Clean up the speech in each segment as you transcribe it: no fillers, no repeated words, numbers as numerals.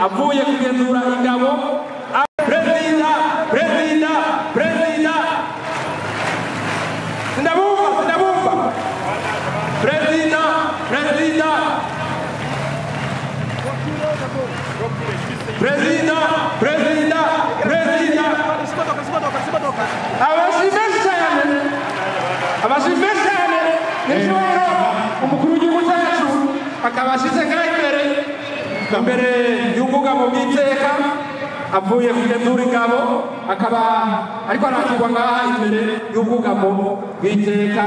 avuye kugenzura ingabo Perezida ndabumva Perezida abashimishane n'ijoro umukuru w'igihugu cyacu akabashize imbere y'ubwugamo bw'iteka avuye kugenzura ingabo akaba ariko arakirwa ngaha imbere y'ubwugamo bw'iteka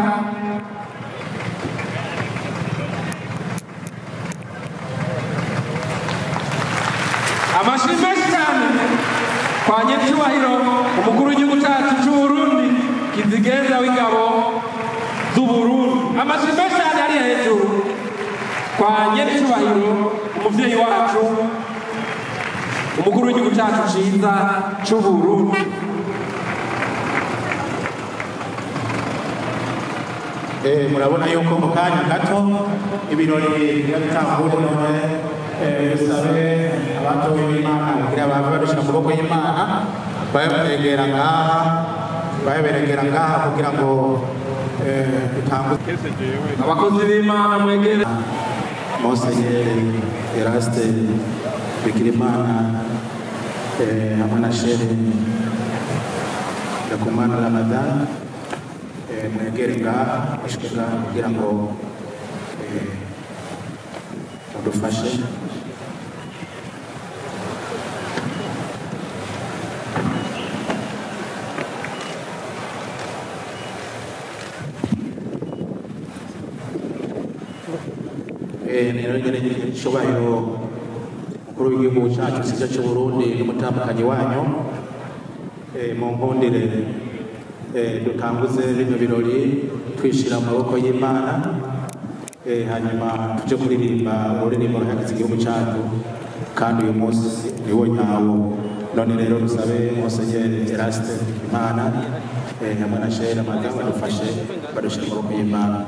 amashimwe cyane kwa nyecyubahiro umukuru w'igihugu cyacu cy'u Burundi kizigenza w'ingabo z'u Burundi amashimwe cyane ari hejuru kwa nyecyubahiro umuvyeyi wacu umukuru w'igihugu cyacu ciza cy'u Burundi murabona yuko mu kanya gato ibirori byatangure none dusabe abatowe b'Imana kugira bave babishira mu maboko y'Imana baberegera ngaha kugira ngo dutanguze abakozi b'Imana mwegere Monseigneur Eraste Bigirimana hamwe na Sheikh Ndakumana Ramadan mwegere ngaha mushika kugira ngo badufashe cyubahiro mukuru w'igihugu cyacu cyiza cy'u Burundi n'umutambukanyi wanyu mu nkundire dutanguze bino birori twishira mu maboko y'Imana hanyuma tuje kuririmba ururirimbo ruhagize igihugu cyacu kandi uyu munsi niwo nyawo none rero dusabe Monseigneur Eraste Imana hamwe na Sheikh Ramadan badufashe badushira mu maboko y'Imana